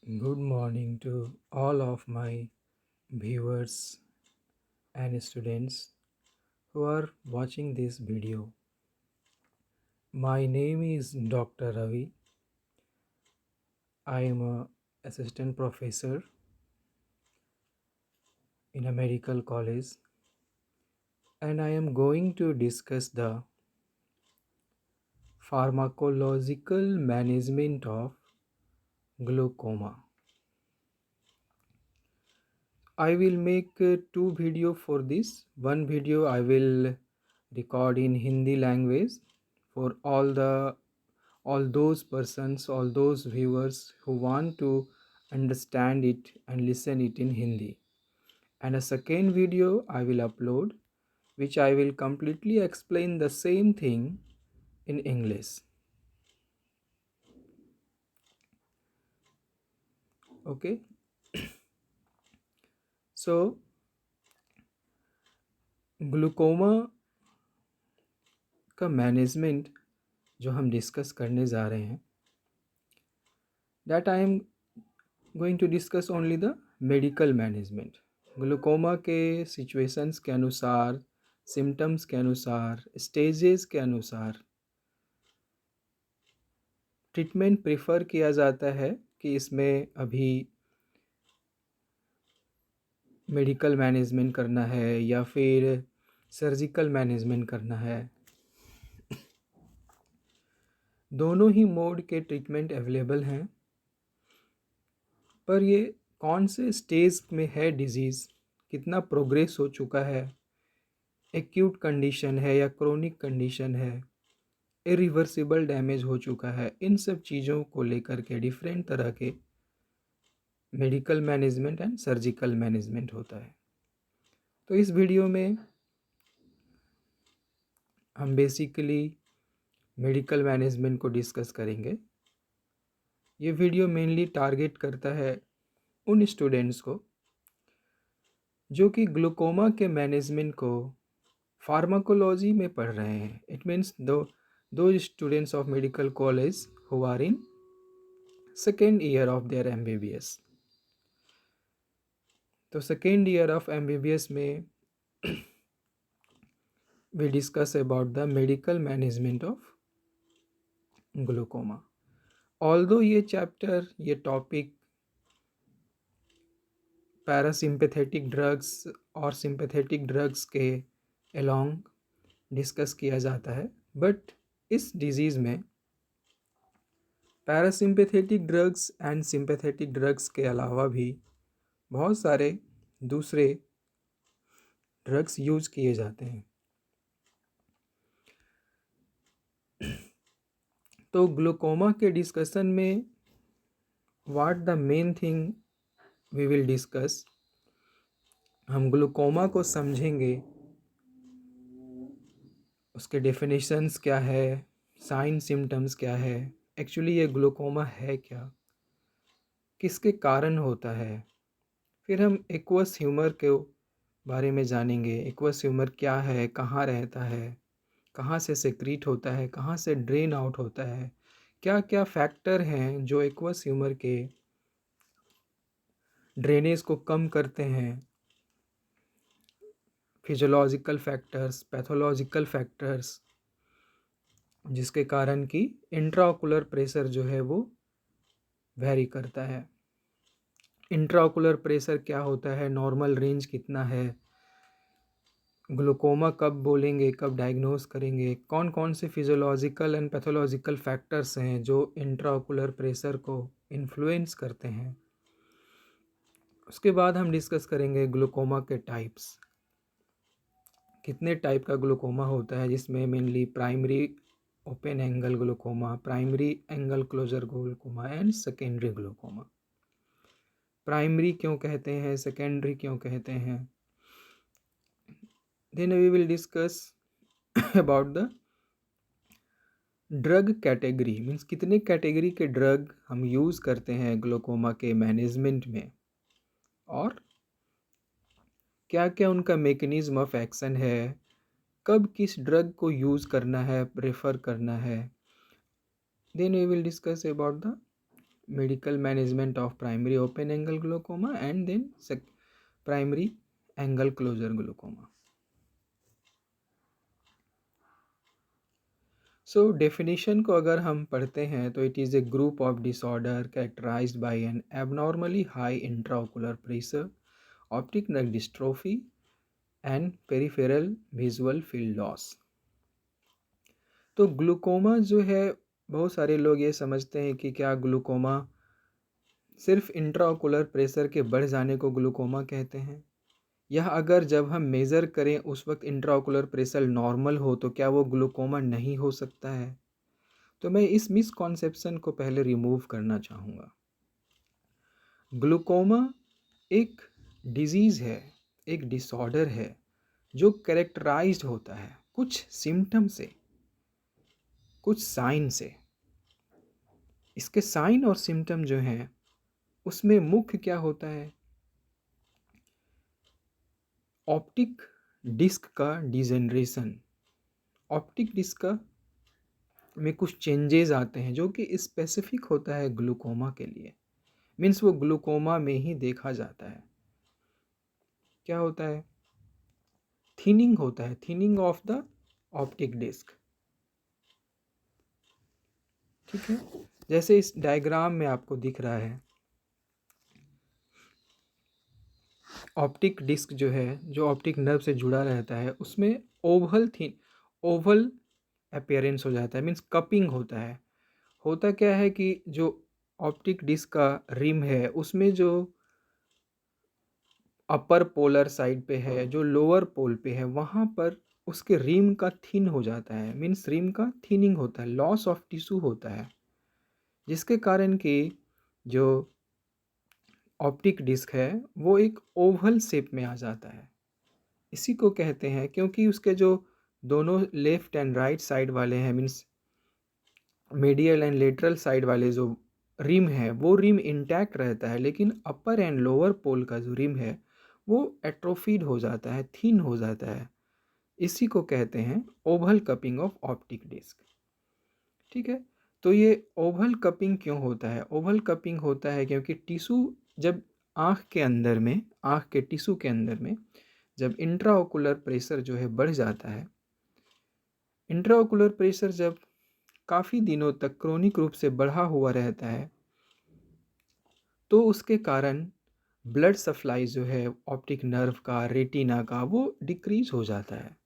Good morning to all of my viewers and students who are watching this video. My name is Dr. Ravi. I am a assistant professor in a medical college and I am going to discuss the pharmacological management of glaucoma. I will make two video for this. One video I will record in Hindi language for all those persons, all those viewers who want to understand it and listen it in Hindi. And a second video I will upload which I will completely explain the same thing in English. Okay, so glaucoma का management जो हम discuss करने जा रहे हैं, that I am going to discuss only the medical management. Glaucoma के situations के अनुसार, सिम्टम्स के अनुसार, स्टेजेस के अनुसार ट्रीटमेंट प्रेफर किया जाता है कि इसमें अभी मेडिकल मैनेजमेंट करना है या फिर सर्जिकल मैनेजमेंट करना है. दोनों ही मोड के ट्रीटमेंट अवेलेबल हैं, पर ये कौन से स्टेज में है डिजीज़, कितना प्रोग्रेस हो चुका है, एक्यूट कंडीशन है या क्रोनिक कंडीशन है, इरिवर्सिबल डैमेज हो चुका है, इन सब चीज़ों को लेकर के डिफरेंट तरह के medical management and surgical management होता है. तो इस वीडियो में हम बेसिकली मेडिकल मैनेजमेंट को डिस्कस करेंगे. ये वीडियो मेनली टारगेट करता है उन स्टूडेंट्स को जो कि ग्लूकोमा के मैनेजमेंट को फार्माकोलॉजी में पढ़ रहे हैं. इट मीन्स दो students of medical college who are in second year of their MBBS. तो सेकेंड ईयर ऑफ MBBS में we discuss about the medical management of glaucoma. Although ये चैप्टर, ये टॉपिक पैरासिम्पैथेटिक ड्रग्स और sympathetic drugs के along discuss किया जाता है, but इस डिजीज़ में parasympathetic drugs and sympathetic drugs के अलावा भी बहुत सारे दूसरे ड्रग्स यूज़ किए जाते हैं. तो ग्लूकोमा के डिस्कशन में what the main thing we will discuss, हम ग्लूकोमा को समझेंगे, उसके डेफिनेशंस क्या है, साइन सिम्टम्स क्या है, एक्चुअली ये ग्लूकोमा है क्या, किसके कारण होता है. फिर हम एक्वस ह्यूमर के बारे में जानेंगे. एक्वस ह्यूमर क्या है, कहाँ रहता है, कहाँ से सेक्रीट होता है, कहाँ से ड्रेन आउट होता है, क्या क्या फैक्टर हैं जो एक्वस ह्यूमर के ड्रेनेज को कम करते हैं. फिजियोलॉजिकल फैक्टर्स, पैथोलॉजिकल फैक्टर्स, जिसके कारण कि इंट्राओकुलर प्रेशर जो है वो वेरी करता है. इंट्राओकुलर प्रेशर क्या होता है, नॉर्मल रेंज कितना है, ग्लूकोमा कब बोलेंगे, कब डायग्नोस करेंगे, कौन कौन से फिजियोलॉजिकल एंड पैथोलॉजिकल फैक्टर्स हैं जो इंट्राओकुलर प्रेशर को इन्फ्लुएंस करते हैं. उसके बाद हम डिस्कस करेंगे ग्लूकोमा के टाइप्स. कितने टाइप का ग्लूकोमा होता है, जिसमें mainly primary open angle glaucoma, primary angle closure glaucoma and secondary glaucoma. Primary क्यों कहते हैं, सेकेंडरी क्यों कहते हैं. Then we will discuss about the drug category, means कितने कैटेगरी के ड्रग हम यूज़ करते हैं ग्लूकोमा के मैनेजमेंट में, और क्या क्या उनका मेकनिज़्म ऑफ एक्शन है, कब किस ड्रग को यूज़ करना है, प्रेफर करना है. Then we will discuss about the medical management of primary open angle glaucoma and then primary angle closure glaucoma. So definition को अगर हम पढ़ते हैं तो it is a group of disorder characterized by an abnormally high intraocular pressure, optic nerve dystrophy and peripheral visual field loss. तो glaucoma जो है, बहुत सारे लोग ये समझते हैं कि क्या ग्लूकोमा सिर्फ इंट्राओकुलर प्रेशर के बढ़ जाने को ग्लूकोमा कहते हैं, या अगर जब हम मेज़र करें उस वक्त इंट्राओकुलर प्रेशर नॉर्मल हो तो क्या वो ग्लूकोमा नहीं हो सकता है। तो मैं इस मिसकॉन्सेप्शन को पहले रिमूव करना चाहूँगा। ग्लूकोमा एक डिजीज़ है, एक डिसऑर्डर है जो कैरेक्टराइज्ड होता है कुछ सिम्टम से, कुछ साइन से। इसके साइन और सिम्टम जो हैं उसमें मुख्य क्या होता है, ऑप्टिक डिस्क का डिजेनरेशन। ऑप्टिक डिस्क का में कुछ चेंजेस आते हैं जो कि स्पेसिफिक होता है ग्लूकोमा के लिए, मीन्स वो ग्लूकोमा में ही देखा जाता है। क्या होता है, थिनिंग होता है, thinning of the optic disc. ठीक है, जैसे इस डायग्राम में आपको दिख रहा है, ऑप्टिक डिस्क जो है, जो ऑप्टिक नर्व से जुड़ा रहता है, उसमें ओवल अपीयरेंस हो जाता है, मीन्स कपिंग होता है। होता क्या है कि जो ऑप्टिक डिस्क का रिम है उसमें जो अपर पोलर साइड पे है, जो लोअर पोल पे है, वहाँ पर उसके रिम का थिन हो जाता है, मीन्स रिम का थिनिंग होता है, लॉस ऑफ टिश्यू होता है, जिसके कारण कि जो ऑप्टिक डिस्क है वो एक ओवल शेप में आ जाता है। इसी को कहते हैं, क्योंकि उसके जो दोनों लेफ्ट एंड राइट साइड वाले हैं, means medial and lateral side वाले जो रिम है वो रिम इंटैक्ट रहता है, लेकिन अपर एंड लोअर पोल का जो रिम है वो एट्रोफीड हो जाता है, थिन हो जाता है। इसी को कहते हैं oval cupping of optic disc. ठीक है, तो ये ओवल कपिंग क्यों होता है? ओवल कपिंग होता है क्योंकि टिश्यू जब आँख के अंदर में, आँख के टिश्यू के अंदर में जब इंट्राओकुलर प्रेशर जो है बढ़ जाता है, इंट्राओकुलर प्रेशर जब काफ़ी दिनों तक क्रोनिक रूप से बढ़ा हुआ रहता है तो उसके कारण ब्लड सप्लाई जो है ऑप्टिक नर्व का, रेटिना का, वो डिक्रीज़ हो जाता है।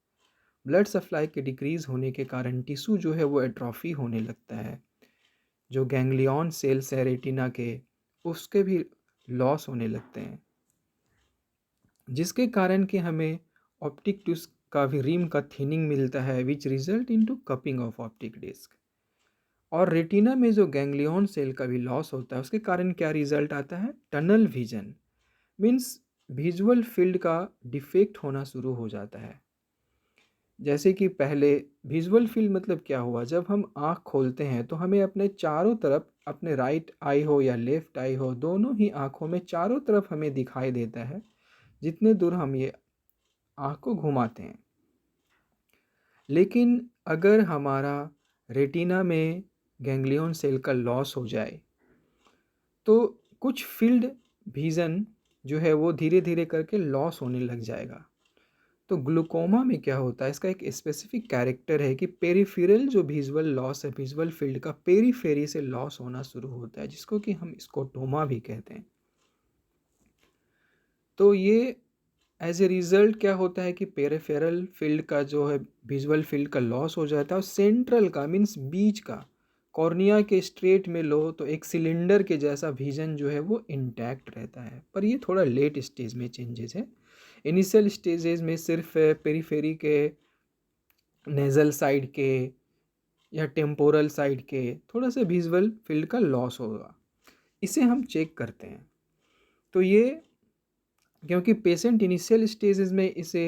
ब्लड सप्लाई के डिक्रीज़ होने के कारण टिश्यू जो है वो एट्रोफी होने लगता है। जो गैंग्लियन सेल्स है रेटिना के, उसके भी लॉस होने लगते हैं, जिसके कारण कि हमें ऑप्टिक डिस्क का भी रिम का थिनिंग मिलता है, which result into cupping of optic disc. और रेटिना में जो गैंग्लियन सेल का भी लॉस होता है उसके कारण क्या रिजल्ट आता है, tunnel vision, means visual field का डिफेक्ट होना शुरू हो जाता है। जैसे कि पहले विजुअल फील्ड मतलब क्या हुआ, जब हम आँख खोलते हैं तो हमें अपने चारों तरफ, अपने राइट आई हो या लेफ़्ट आई हो, दोनों ही आँखों में चारों तरफ हमें दिखाई देता है जितने दूर हम ये आँख को घुमाते हैं। लेकिन अगर हमारा रेटिना में गैंग्लियन सेल का लॉस हो जाए तो कुछ फील्ड विज़न जो है वो धीरे धीरे करके लॉस होने लग जाएगा। तो ग्लूकोमा में क्या होता है, इसका एक स्पेसिफिक कैरेक्टर है कि पेरिफेरल जो विजुअल लॉस है, विजुअल फील्ड का पेरीफेरी से लॉस होना शुरू होता है, जिसको कि हम स्कोटोमा भी कहते हैं। तो ये एज ए रिज़ल्ट क्या होता है कि पेरिफेरल फील्ड का जो है विजुअल फील्ड का लॉस हो जाता है, और सेंट्रल का मीन्स बीच का, कॉर्निया के स्ट्रेट में लो तो एक सिलेंडर के जैसा विजन जो है वो इंटैक्ट रहता है। पर ये थोड़ा लेट स्टेज में चेंजेस है। इनिशियल स्टेजेस में सिर्फ पेरीफेरी के, नेज़ल साइड के या टेम्पोरल साइड के थोड़ा सा विजुअल फील्ड का लॉस होगा, इसे हम चेक करते हैं। तो ये क्योंकि पेशेंट इनिशियल स्टेजेस में इसे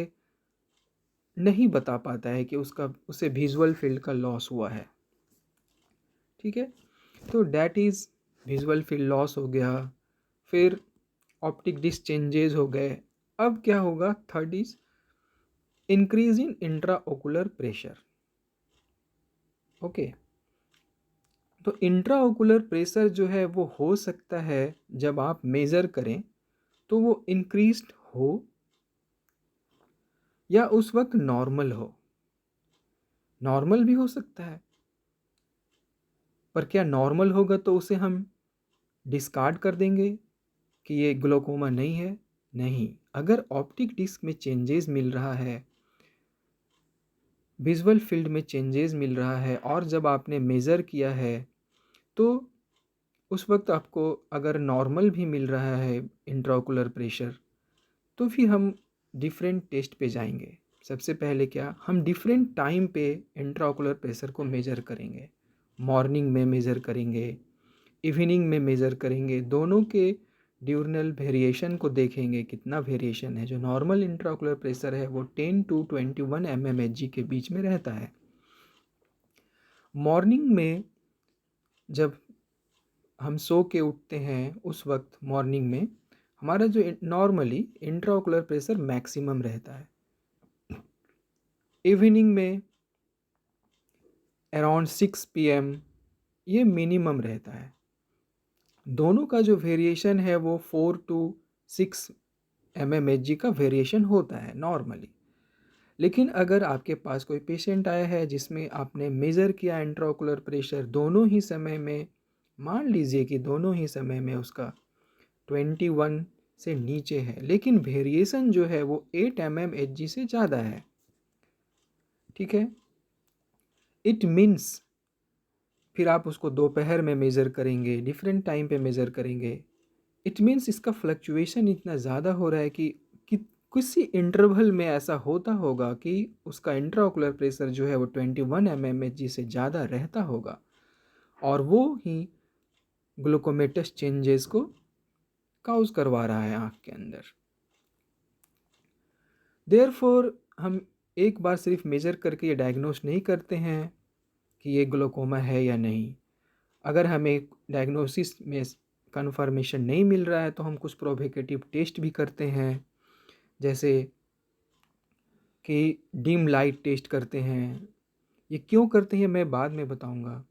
नहीं बता पाता है कि उसे विजुअल फील्ड का लॉस हुआ है। ठीक है, तो that is visual field loss हो गया, फिर ऑप्टिक डिस्क चेंजेस हो गए। अब क्या होगा, third is increase in intra ocular pressure. Okay, तो इंट्राओकुलर प्रेशर जो है वो हो सकता है जब आप मेज़र करें तो वो इंक्रीज्ड हो या उस वक्त नॉर्मल हो। नॉर्मल भी हो सकता है, पर क्या नॉर्मल होगा तो उसे हम डिस्कार्ड कर देंगे कि ये ग्लोकोमा नहीं है? नहीं। अगर ऑप्टिक डिस्क में चेंजेस मिल रहा है, विजुअल फील्ड में चेंजेस मिल रहा है और जब आपने मेज़र किया है तो उस वक्त आपको अगर नॉर्मल भी मिल रहा है इंट्राओकुलर प्रेशर, तो फिर हम डिफरेंट टेस्ट पे जाएंगे। सबसे पहले क्या, हम डिफरेंट टाइम पे इंट्राओकुलर प्रेशर को मेज़र करेंगे। मॉर्निंग में मेज़र करेंगे, इवनिंग में मेज़र करेंगे, दोनों के ड्यूरनल वेरिएशन को देखेंगे कितना वेरिएशन है। जो नॉर्मल इंट्राओकुलर प्रेशर है वो 10 टू 21 mmHg के बीच में रहता है। मॉर्निंग में जब हम सो के उठते हैं उस वक्त मॉर्निंग में हमारा जो नॉर्मली इंट्राओकुलर प्रेशर मैक्सिमम रहता है। इवनिंग में अराउंड 6 PM ये मिनिमम रहता है। दोनों का जो वेरिएशन है वो 4 टू 6 mmHg का वेरिएशन होता है नॉर्मली। लेकिन अगर आपके पास कोई पेशेंट आया है जिसमें आपने मेज़र किया इंट्राओकुलर प्रेशर दोनों ही समय में, मान लीजिए कि दोनों ही समय में उसका 21 से नीचे है, लेकिन वेरिएशन जो है वो 8 mmHg से ज़्यादा है, ठीक है, इट मीन्स फिर आप उसको दोपहर में मेज़र करेंगे, डिफरेंट टाइम पे मेज़र करेंगे, इट मीन्स इसका फ्लक्चुएशन इतना ज़्यादा हो रहा है कि किसी इंटरवल में ऐसा होता होगा कि उसका इंट्राओकुलर प्रेशर जो है वो 21 mmHg से ज़्यादा रहता होगा और वो ही ग्लूकोमेटस चेंजेस को काउज करवा रहा है आँख के अंदर। देयरफॉर हम एक बार सिर्फ मेज़र करके ये डायग्नोस नहीं करते हैं कि ये ग्लोकोमा है या नहीं। अगर हमें डायग्नोसिस में कन्फर्मेशन नहीं मिल रहा है तो हम कुछ प्रोवोकेटिव टेस्ट भी करते हैं, जैसे कि डिम लाइट टेस्ट करते हैं। ये क्यों करते हैं मैं बाद में बताऊंगा,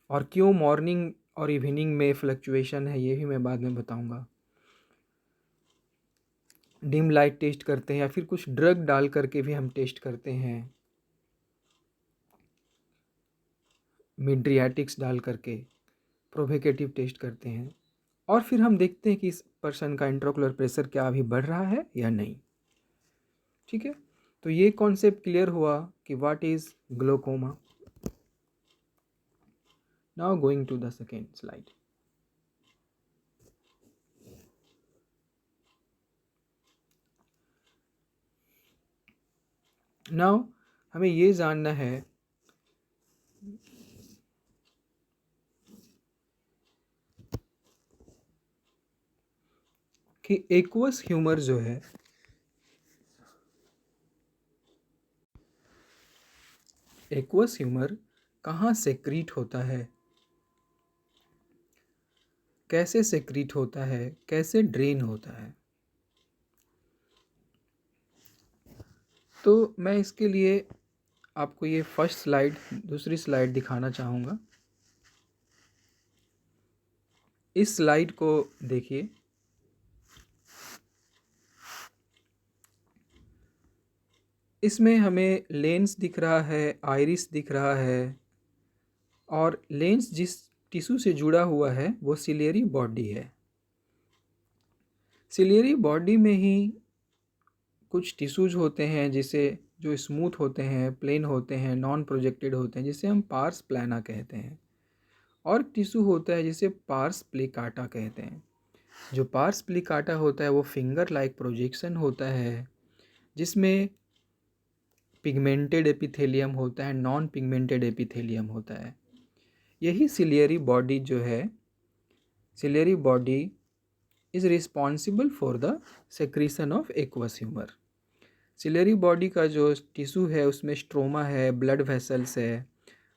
और क्यों मॉर्निंग और इवनिंग में फ्लक्चुएशन है ये भी मैं बाद में बताऊंगा। डिम लाइट टेस्ट करते हैं या फिर कुछ ड्रग डाल करके भी हम टेस्ट करते हैं, मिड्रियाटिक्स डाल करके प्रोवोकेटिव टेस्ट करते हैं, और फिर हम देखते हैं कि इस पर्सन का इंट्राओकुलर प्रेशर क्या अभी बढ़ रहा है या नहीं। ठीक है, तो ये कॉन्सेप्ट क्लियर हुआ कि what is glaucoma. Now going to the second slide. Now हमें ये जानना है कि एक्वस ह्यूमर जो है, एक्वस ह्यूमर कहाँ सेक्रीट होता है, कैसे सेक्रीट होता है, कैसे ड्रेन होता है। तो मैं इसके लिए आपको ये फर्स्ट स्लाइड, दूसरी स्लाइड दिखाना चाहूँगा। इस स्लाइड को देखिए। इसमें हमें लेंस दिख रहा है, आइरिस दिख रहा है, और लेंस जिस टिश्यू से जुड़ा हुआ है वो सिलियरी बॉडी है। सिलियरी बॉडी में ही कुछ टिश्यूज होते हैं जिसे, जो स्मूथ होते हैं, प्लेन होते हैं, नॉन प्रोजेक्टेड होते हैं, जिसे हम पार्स प्लाना कहते हैं, और टिश्यू होता है जिसे पार्स प्लिकाटा कहते हैं। जो पार्स प्लिकाटा होता है वो फिंगर लाइक प्रोजेक्शन होता है जिसमें पिगमेंटेड एपिथेलियम होता है, नॉन पिगमेंटेड एपिथेलियम होता है। यही सिलियरी बॉडी जो है, ciliary body is responsible for the secretion of aqueous humour. Ciliary body का जो टिश्यू है उसमें स्ट्रोमा है, ब्लड वेसल्स है,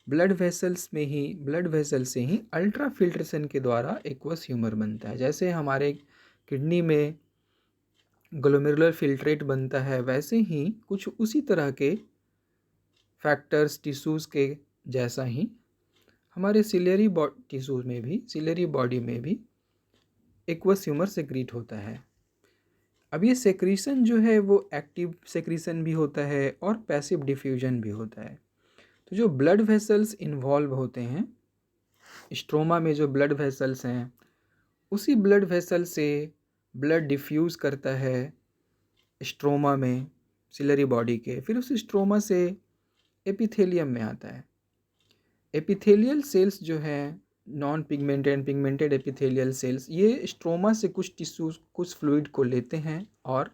ब्लड वेसल से ही अल्ट्रा फिल्ट्रेशन के द्वारा एक्वस ह्यूमर बनता है। जैसे हमारे किडनी में ग्लोमेरुलर फिल्ट्रेट बनता है, वैसे ही कुछ उसी तरह के फैक्टर्स टिश्यूज़ के जैसा ही हमारे टिश्यूज में भी, सिलियरी बॉडी में भी एक्वस ह्यूमर सेक्रीट होता है। अब ये सेक्रीशन जो है वो एक्टिव सेक्रीशन भी होता है और पैसिव डिफ्यूजन भी होता है। तो जो ब्लड वेसल्स इन्वॉल्व होते हैं, स्ट्रोमा में जो ब्लड वेसल्स हैं, उसी ब्लड वेसल से ब्लड डिफ्यूज़ करता है स्ट्रोमा में, सिलरी बॉडी के, फिर उस स्ट्रोमा से एपिथेलियम में आता है। एपिथेलियल सेल्स जो हैं, non pigmented pigmented epithelial cells, ये स्ट्रोमा से कुछ टिश्यूज, कुछ फ्लूइड को लेते हैं और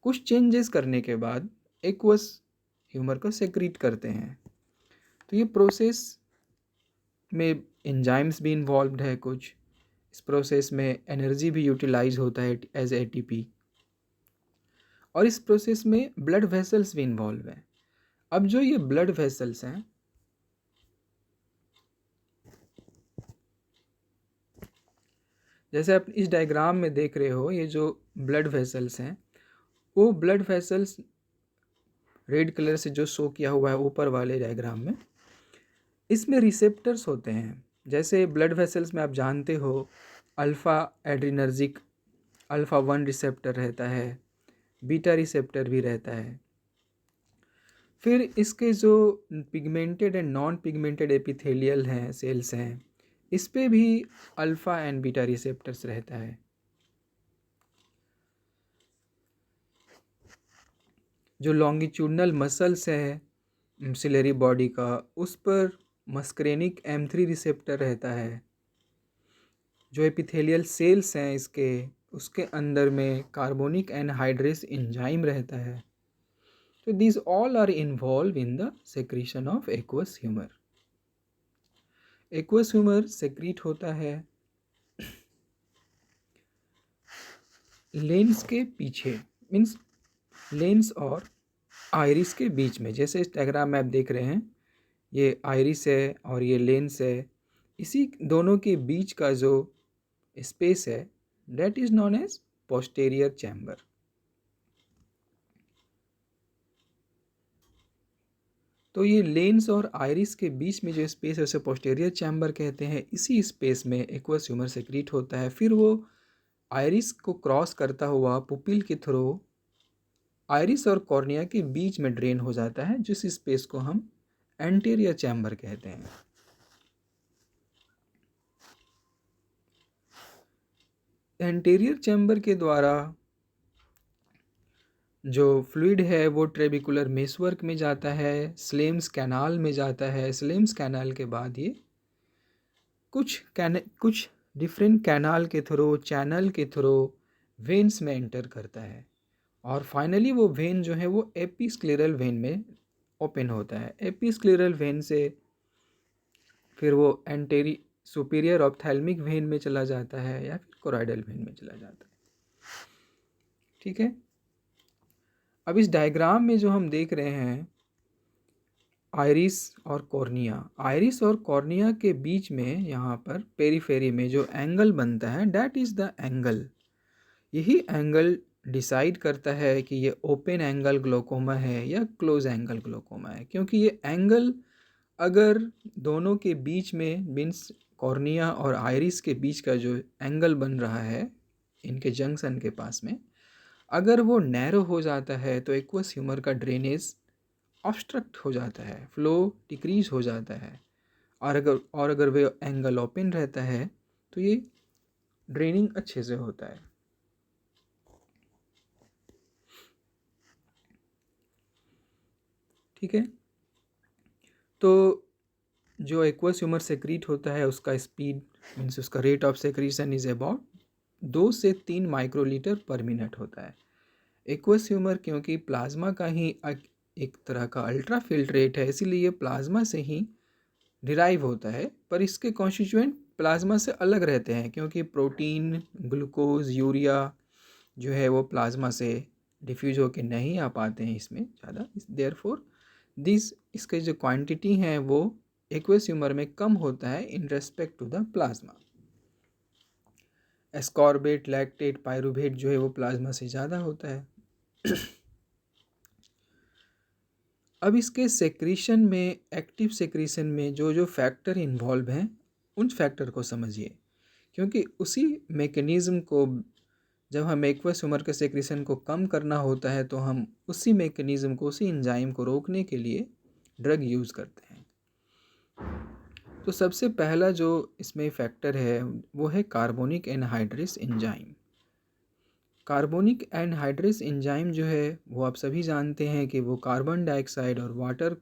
कुछ चेंजेस करने के बाद एक्वस ह्यूमर को सेक्रीट करते हैं। तो ये प्रोसेस में एंजाइम्स भी इन्वॉल्व है कुछ, इस प्रोसेस में एनर्जी भी यूटिलाइज होता है एज एटीपी, और इस प्रोसेस में ब्लड वेसल्स भी इन्वॉल्व हैं। अब जो ये ब्लड वेसल्स हैं, जैसे आप इस डायग्राम में देख रहे हो, ये जो ब्लड वेसल्स हैं, वो ब्लड वेसल्स रेड कलर से जो शो किया हुआ है ऊपर वाले डायग्राम में, इसमें रिसेप्टर्स होते हैं। जैसे ब्लड वेसल्स में आप जानते हो अल्फ़ा एड्रीनर्जिक अल्फ़ा 1 रिसेप्टर रहता है, बीटा रिसेप्टर भी रहता है। फिर इसके जो pigmented and non pigmented epithelial हैं, सेल्स हैं, इस पे भी अल्फ़ा एंड बीटा रिसेप्टर्स रहता है। जो लॉन्गिट्यूडनल मसल्स है सिलेरी बॉडी का, उस पर मस्करेनिक M3 रिसेप्टर रहता है। जो एपिथेलियल सेल्स हैं इसके, उसके अंदर में कार्बोनिक एनहाइड्रेस एंजाइम रहता है। तो these all are involved in the secretion of aqueous humor. aqueous humor secrete होता है लेंस के पीछे, मीन्स लेंस और आइरिस के बीच में। जैसे इस डायग्राम में आप देख रहे हैं, ये आइरिस है और ये लेंस है, इसी दोनों के बीच का जो स्पेस है, that is known as posterior chamber. तो ये लेंस और आइरिस के बीच में जो स्पेस है उसे पोस्टेरियर चैम्बर कहते हैं। इसी स्पेस में एक्वस ह्यूमर सेक्रीट होता है। फिर वो आइरिस को क्रॉस करता हुआ पुपिल के थ्रू आइरिस और कॉर्निया के बीच में ड्रेन हो जाता है, जिस स्पेस को हम एंटीरियर चैम्बर कहते हैं। एंटीरियर चैम्बर के द्वारा जो फ्लूइड है वो ट्रेबिकुलर मेसवर्क में जाता है, स्लेम्स कैनाल में जाता है। स्लेम्स कैनाल के बाद ये कुछ डिफरेंट कैनाल के थ्रू, चैनल के थ्रू वेन्स में एंटर करता है, और फाइनली वो वेन जो है वो एपिस्क्लेरल वेन में ओपन होता है। एपिस्क्लेरल वेन से फिर वो एंटेरी सुपीरियर ऑप्थेल्मिक वेन में चला जाता है या फिर कोराइडल वेन में चला जाता है। ठीक है। अब इस डायग्राम में जो हम देख रहे हैं, आइरिस और कॉर्निया के बीच में यहाँ पर पेरीफेरी में जो एंगल बनता है, डैट इज़ द एंगल। यही एंगल डिसाइड करता है कि ये ओपन एंगल ग्लोकोमा है या क्लोज एंगल ग्लोकोमा है। क्योंकि ये एंगल अगर दोनों के बीच में, मीन्स कॉर्निया और आइरिस के बीच का जो एंगल बन रहा है इनके जंक्शन के पास में, अगर वो नैरो हो जाता है तो एक्वस ह्यूमर का ड्रेनेज ऑब्स्ट्रक्ट हो जाता है, फ्लो डिक्रीज हो जाता है। और अगर वे एंगल ओपन रहता है तो ये ड्रेनिंग अच्छे से होता है। ठीक है। तो जो एक्वस ह्यूमर सेक्रीट होता है उसका स्पीड, मीन्स उसका rate of secretion is about 2 से 3 माइक्रोलीटर पर मिनट होता है। एक्वस ह्यूमर क्योंकि प्लाज्मा का ही एक तरह का अल्ट्रा फिल्ट्रेट है, इसीलिए प्लाज्मा से ही डिराइव होता है, पर इसके कॉन्स्टिट्यूएंट प्लाज्मा से अलग रहते हैं, क्योंकि प्रोटीन, ग्लूकोज, यूरिया जो है वो प्लाज्मा से डिफ्यूज होके नहीं आ पाते हैं इसमें ज़्यादा। देयरफॉर इसके जो क्वांटिटी हैं वो एक्वस ह्यूमर में कम होता है in respect to the plasma. Ascorbate, lactate, pyruvate जो है वो प्लाज्मा से ज़्यादा होता है। अब इसके सेक्रीशन में, एक्टिव सेक्रीशन में जो जो फैक्टर इन्वॉल्व हैं उन फैक्टर को समझिए, क्योंकि उसी मेकनिज़म को जब हम एक्वस ह्यूमर के सेक्रीशन को कम करना होता है तो हम उसी मेकनिज़म को, उसी एंजाइम को रोकने के लिए ड्रग यूज़ करते हैं। तो सबसे पहला जो इसमें फैक्टर है वो है carbonic anhydrase enzyme. Carbonic anhydrase enzyme जो है वो आप सभी जानते हैं कि वो कार्बन डाइऑक्साइड और वाटर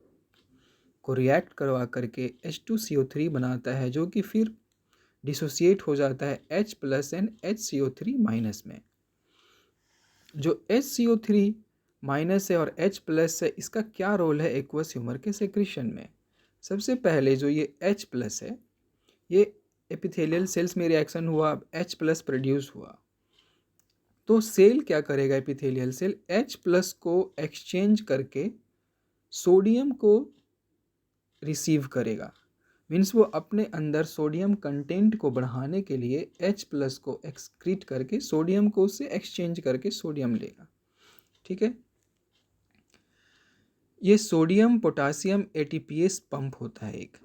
को रिएक्ट करवा करके H2CO3 बनाता है, जो कि फिर डिसोसिएट हो जाता है H plus and HCO3 minus में। जो HCO3 माइनस है और H प्लस है, इसका क्या रोल है एक्वस ह्यूमर के सेक्रेशन में? सबसे पहले जो ये H प्लस है, ये एपिथेलियल सेल्स में रिएक्शन हुआ, H प्लस प्रोड्यूस हुआ, तो सेल क्या करेगा? एपिथेलियल सेल H प्लस को एक्सचेंज करके सोडियम को रिसीव करेगा। मीन्स वो अपने अंदर सोडियम कंटेंट को बढ़ाने के लिए H प्लस को एक्सक्रीट करके सोडियम को उससे एक्सचेंज करके सोडियम लेगा। ठीक है, ये सोडियम पोटासियम ATPase पंप होता है एक,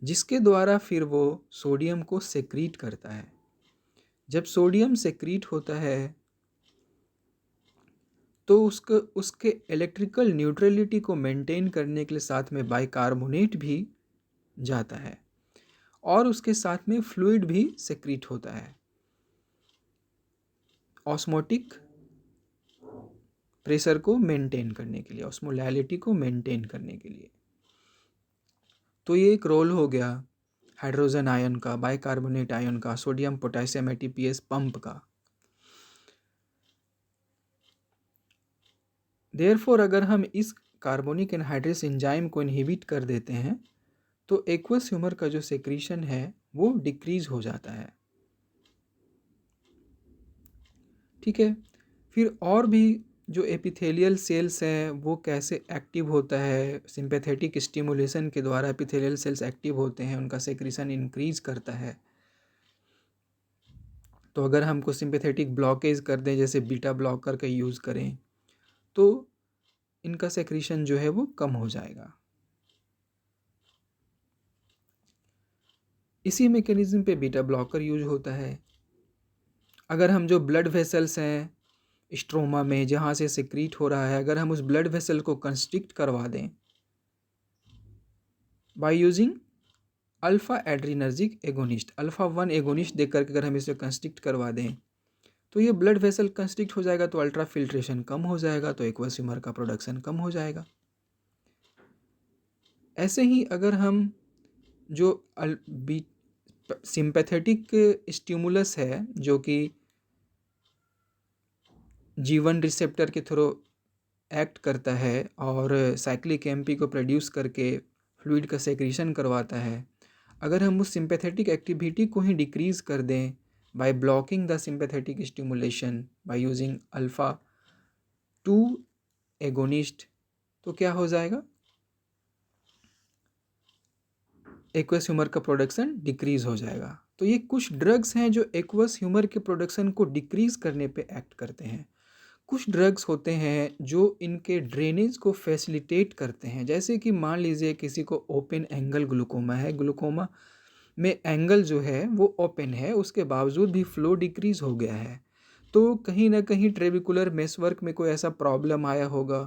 जिसके द्वारा फिर वो सोडियम को सेक्रीट करता है। जब सोडियम सेक्रीट होता है तो उसके इलेक्ट्रिकल न्यूट्रलिटी को मेंटेन करने के लिए साथ में बाइकार्बोनेट भी जाता है और उसके साथ में फ्लूइड भी सेक्रीट होता है ऑस्मोटिक प्रेशर को मेंटेन करने के लिए, ऑस्मोलैलिटी को मेंटेन करने के लिए। तो ये एक रोल हो गया हाइड्रोजन आयन का, बाइकार्बोनेट आयन का, सोडियम पोटेशियम ATPase पंप का। देयरफॉर अगर हम इस कार्बोनिक एनहाइड्रेस एंजाइम को इनहिबिट कर देते हैं तो एक्वस ह्यूमर का जो सेक्रीशन है वो डिक्रीज हो जाता है। ठीक है, फिर और भी जो एपिथेलियल सेल्स हैं वो कैसे एक्टिव होता है, सिंपैथेटिक स्टिमुलेशन के द्वारा एपिथेलियल सेल्स एक्टिव होते हैं, उनका सेक्रीशन इंक्रीज करता है। तो अगर हमको सिंपैथेटिक ब्लॉकेज कर दें, जैसे बीटा ब्लॉकर का यूज़ करें, तो इनका सेक्रीशन जो है वो कम हो जाएगा। इसी मैकेनिज्म पे बीटा ब्लॉकर यूज होता है। अगर हम जो ब्लड वेसल्स हैं स्ट्रोमा में जहाँ से सेक्रीट हो रहा है, अगर हम उस ब्लड वेसल को कंस्ट्रिक्ट करवा दें by using alpha adrenergic agonist, alpha 1 agonist देकर के अगर हम इसे कंस्ट्रिक्ट करवा दें तो ये ब्लड वेसल कंस्ट्रिक्ट हो जाएगा, तो अल्ट्रा फिल्ट्रेशन कम हो जाएगा, तो एक्वस ह्यूमर का प्रोडक्शन कम हो जाएगा। ऐसे ही अगर हम जो सिंपैथेटिक स्टिमुलस है जो कि G1 रिसेप्टर के थ्रू एक्ट करता है और साइक्लिक एमपी को प्रोड्यूस करके फ्लूइड का सेक्रीशन करवाता है, अगर हम उस सिंपैथेटिक एक्टिविटी को ही डिक्रीज़ कर दें by blocking the sympathetic stimulation by using alpha 2 agonist, तो क्या हो जाएगा? एक्वस ह्यूमर का प्रोडक्शन डिक्रीज़ हो जाएगा। तो ये कुछ ड्रग्स हैं जो एक्वस ह्यूमर के प्रोडक्शन को डिक्रीज़ करने पे एक्ट करते हैं। कुछ ड्रग्स होते हैं जो इनके ड्रेनेज को फैसिलिटेट करते हैं, जैसे कि मान लीजिए किसी को ओपन एंगल ग्लूकोमा है, ग्लूकोमा में एंगल जो है वो ओपन है, उसके बावजूद भी फ्लो डिक्रीज़ हो गया है, तो कहीं ना कहीं ट्रेबिकुलर मेसवर्क में कोई ऐसा प्रॉब्लम आया होगा,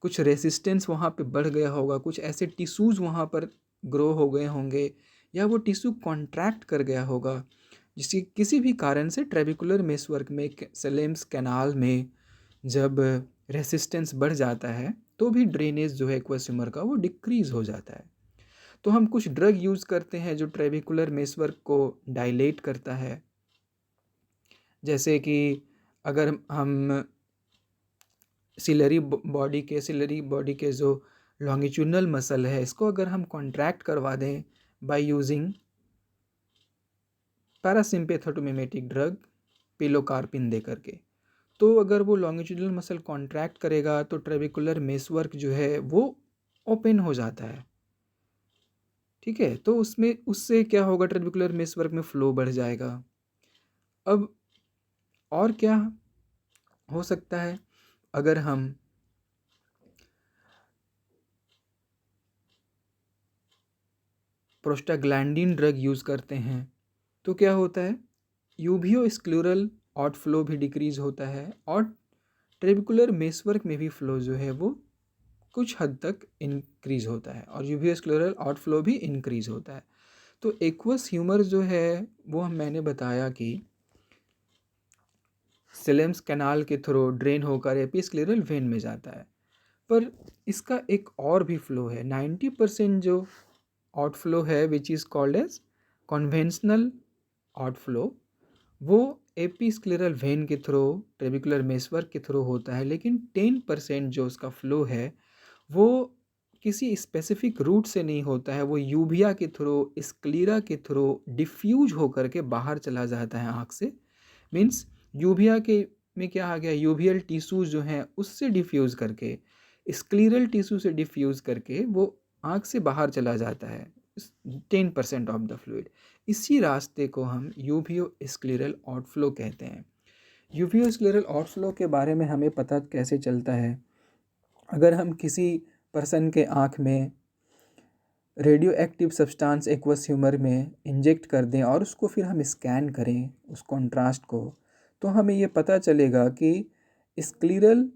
कुछ रेसिस्टेंस वहाँ पे बढ़ गया होगा, कुछ ऐसे टिश्यूज़ वहाँ पर ग्रो हो गए होंगे, या वो टिश्यू कॉन्ट्रैक्ट कर गया होगा, जिसकी किसी भी कारण से ट्रेबिकुलर मेसवर्क में, सेलेम्स कैनाल में जब रेसिस्टेंस बढ़ जाता है तो भी ड्रेनेज जो है एक्वस ह्यूमर का वो डिक्रीज़ हो जाता है। तो हम कुछ ड्रग यूज़ करते हैं जो ट्रेबिकुलर मेसवर्क को डायलेट करता है, जैसे कि अगर हम सिलरी बॉडी के जो लॉन्गिट्यूडनल मसल है इसको अगर हम कॉन्ट्रैक्ट करवा दें बाय यूजिंग पैरासिम्पेथेटोमिमेटिक ड्रग पिलोकार्पिन दे करके, तो अगर वो लॉन्गिट्यूडनल मसल कॉन्ट्रैक्ट करेगा तो ट्रेबिकुलर मेसवर्क जो है वो ओपन हो जाता है। ठीक है, तो उससे क्या होगा? ट्रेबिकुलर मेसवर्क में फ्लो बढ़ जाएगा। अब और क्या हो सकता है? अगर हम प्रोस्टाग्लैंडिन ड्रग यूज़ करते हैं तो क्या होता है, यूबियोस्क्लेरल आउटफ्लो भी डिक्रीज़ होता है और ट्रेबिकुलर मेसवर्क में भी फ्लो जो है वो कुछ हद तक इंक्रीज़ होता है और यूबियोस्क्लेरल आउटफ्लो भी इंक्रीज़ होता है। तो एक्वस ह्यूमर जो है वो मैंने बताया कि सिलेम्स कैनाल के थ्रू ड्रेन होकर एपिस्क्लेरल वेन में जाता है, पर इसका एक और भी फ्लो है। 90% जो आउटफ्लो है which is called as conventional outflow, वो एपिस्क्लेरल वेन के थ्रू ट्रेबिकुलर मेसवर्क के थ्रू होता है, लेकिन 10% जो उसका फ्लो है वो किसी स्पेसिफिक रूट से नहीं होता है, वो यूबिया के थ्रू, स्क्लीरा के थ्रू डिफ्यूज होकर के बाहर चला जाता है आँख से। मीन्स यूबिया के में क्या आ गया, यूबियल टिश्यूज जो हैं उससे डिफ्यूज़ करके, स्क्लीरल टिश्यू से डिफ्यूज़ करके वो आँख से बाहर चला जाता है 10% ऑफ द फ्लूइड। इसी रास्ते को हम यूबियो स्क्लेरल आउटफ्लो कहते हैं। यूबियो स्क्लेरल आउटफ्लो के बारे में हमें पता कैसे चलता है, अगर हम किसी पर्सन के आँख में radio active substance aqueous humour में इंजेक्ट कर दें और उसको फिर हम स्कैन करें उस कॉन्ट्रास्ट को, तो हमें ये पता चलेगा कि स्क्लीरल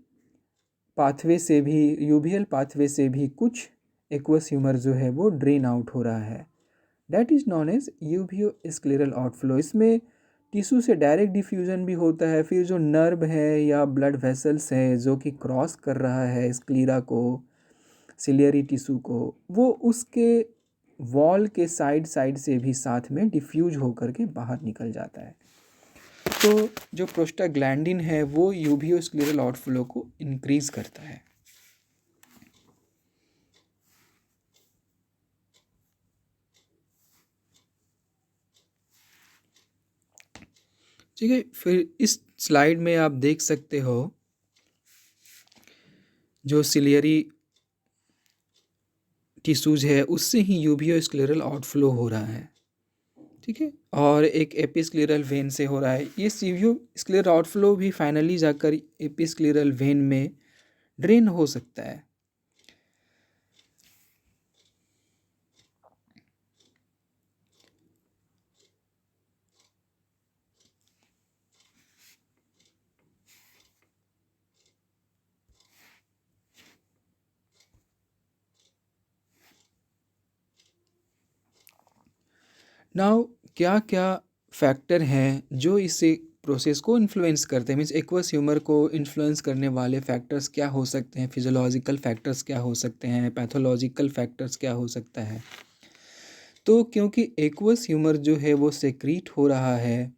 पाथवे से भी, यूबियल पाथवे से भी कुछ एक्वस ह्यूमर जो है वो ड्रेन आउट हो रहा है। That is known as uveoscleral outflow. इसमें टिश्यू से डायरेक्ट डिफ्यूज़न भी होता है, फिर जो नर्व है या ब्लड वेसल्स है जो कि क्रॉस कर रहा है स्क्लीरा को, सिलियरी टिश्यू को, वो उसके वॉल के साइड साइड से भी साथ में डिफ्यूज होकर के बाहर निकल जाता है। तो जो प्रोस्टाग्लैंडिन है वो यूबियो स्क्लेरल आउटफ्लो को इंक्रीज करता है। ठीक है, फिर इस स्लाइड में आप देख सकते हो जो सिलियरी टिश्यूज है उससे ही यूबियो स्क्लेरल आउटफ्लो हो रहा है। ठीक है, और एक एपिस्क्लेरल वेन से हो रहा है। ये यूबियो स्क्लेरल आउटफ्लो भी फाइनली जाकर एपिस्क्लेरल वेन में ड्रेन हो सकता है। नाउ क्या क्या फैक्टर हैं जो इसे प्रोसेस को इन्फ्लुएंस करते हैं, मीन्स एक्वस ह्यूमर को इन्फ्लुएंस करने वाले फैक्टर्स क्या हो सकते हैं, फिजियोलॉजिकल फैक्टर्स क्या हो सकते हैं, पैथोलॉजिकल फैक्टर्स क्या हो सकता है। तो क्योंकि एक्वस ह्यूमर जो है वो सेक्रीट हो रहा है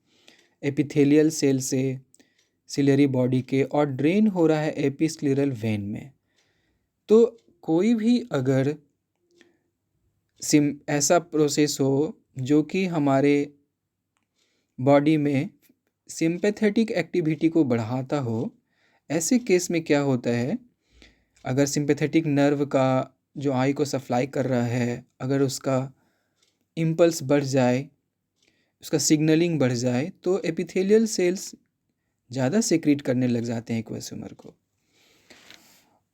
एपिथेलियल सेल से सिलियरी बॉडी के और ड्रेन हो रहा है एपिस्क्लेरल वेन में, तो कोई भी अगर ऐसा प्रोसेस हो जो कि हमारे बॉडी में सिंपैथेटिक एक्टिविटी को बढ़ाता हो, ऐसे केस में क्या होता है, अगर सिंपैथेटिक नर्व का जो आई को सप्लाई कर रहा है अगर उसका इम्पल्स बढ़ जाए, उसका सिग्नलिंग बढ़ जाए, तो एपिथेलियल सेल्स ज़्यादा सेक्रेट करने लग जाते हैं एक्वस ह्यूमर को।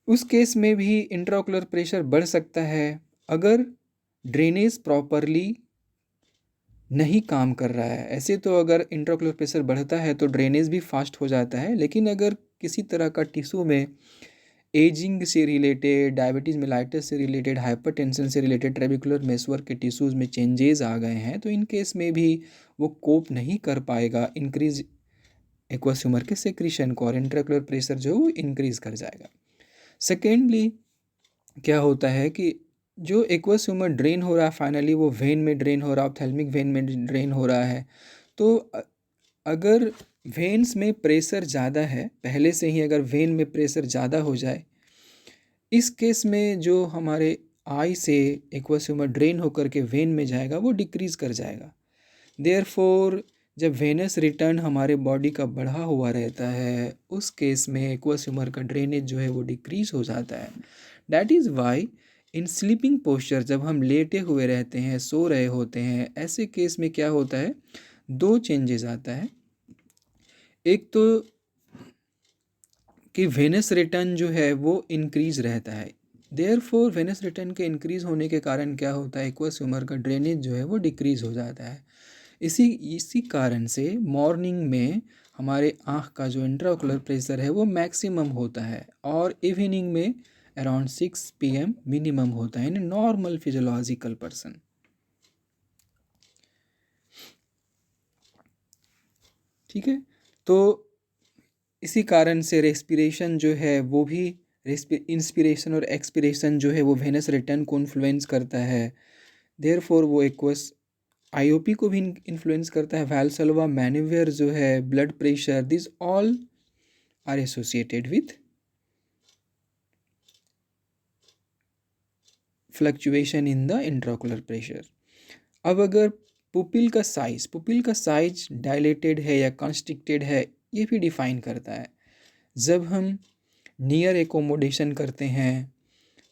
उस केस में भी इंट्राओकुलर प्रेशर बढ़ सकता है अगर ड्रेनेज प्रॉपरली नहीं काम कर रहा है। ऐसे तो अगर इंट्राओकुलर प्रेशर बढ़ता है तो ड्रेनेज भी फास्ट हो जाता है, लेकिन अगर किसी तरह का टिश्यू में एजिंग से रिलेटेड, डायबिटीज़ मेलाइटस से रिलेटेड, हाइपरटेंशन से रिलेटेड, ट्रेबिकुलर मेसवर्क के टिश्यूज़ में चेंजेस आ गए हैं, तो इन केस में भी वो कोप नहीं कर पाएगा इंक्रीज एक्वस ह्यूमर के सेक्रीशन को और इंट्राओकुलर प्रेशर जो है वो इंक्रीज़ कर जाएगा। सेकेंडली क्या होता है कि जो एक्वस ह्यूमर ड्रेन हो रहा है फाइनली वो वेन में ड्रेन हो रहा है, ऑप्थेल्मिक वेन में ड्रेन हो रहा है। तो अगर वेन्स में प्रेशर ज़्यादा है, पहले से ही अगर वेन में प्रेशर ज़्यादा हो जाए, इस केस में जो हमारे आई से एक्वस ह्यूमर ड्रेन होकर के वेन में जाएगा वो डिक्रीज़ कर जाएगा। देयरफॉर जब वेनस रिटर्न हमारे बॉडी का बढ़ा हुआ रहता है, उस केस में एक्वस ह्यूमर का ड्रेनेज जो है वो डिक्रीज़ हो जाता है। That is why in sleeping posture, जब हम लेटे हुए रहते हैं, सो रहे होते हैं, ऐसे केस में क्या होता है, दो चेंजेस आता है। एक तो कि वेनस रिटर्न जो है वो इंक्रीज रहता है, देयरफॉर वेनस रिटर्न के इंक्रीज होने के कारण क्या होता है, एक्वस ह्यूमर का ड्रेनेज जो है वो डिक्रीज हो जाता है। इसी इसी कारण से मॉर्निंग में हमारे आँख का जो इंट्राओकुलर प्रेशर है वो मैक्सिमम होता है और इवनिंग में अराउंड 6 PM मिनिमम होता है इन नॉर्मल फिजियोलॉजिकल पर्सन। ठीक है, तो इसी कारण से रेस्पिरेशन जो है वो भी इंस्पिरेशन और एक्सपिरेशन जो है वो वेनस रिटर्न को इन्फ्लुएंस करता है। देयरफॉर वो एक्वस आईओपी को भी इन्फ्लुएंस करता है। वैल्सल्वा मैन्यूवर जो है, blood pressure, this all are associated with fluctuation in the intraocular pressure. अब अगर पुपिल का साइज डायलेटेड है या कंस्ट्रिक्टेड है, ये भी डिफाइन करता है। जब हम नियर एकोमोडेशन करते हैं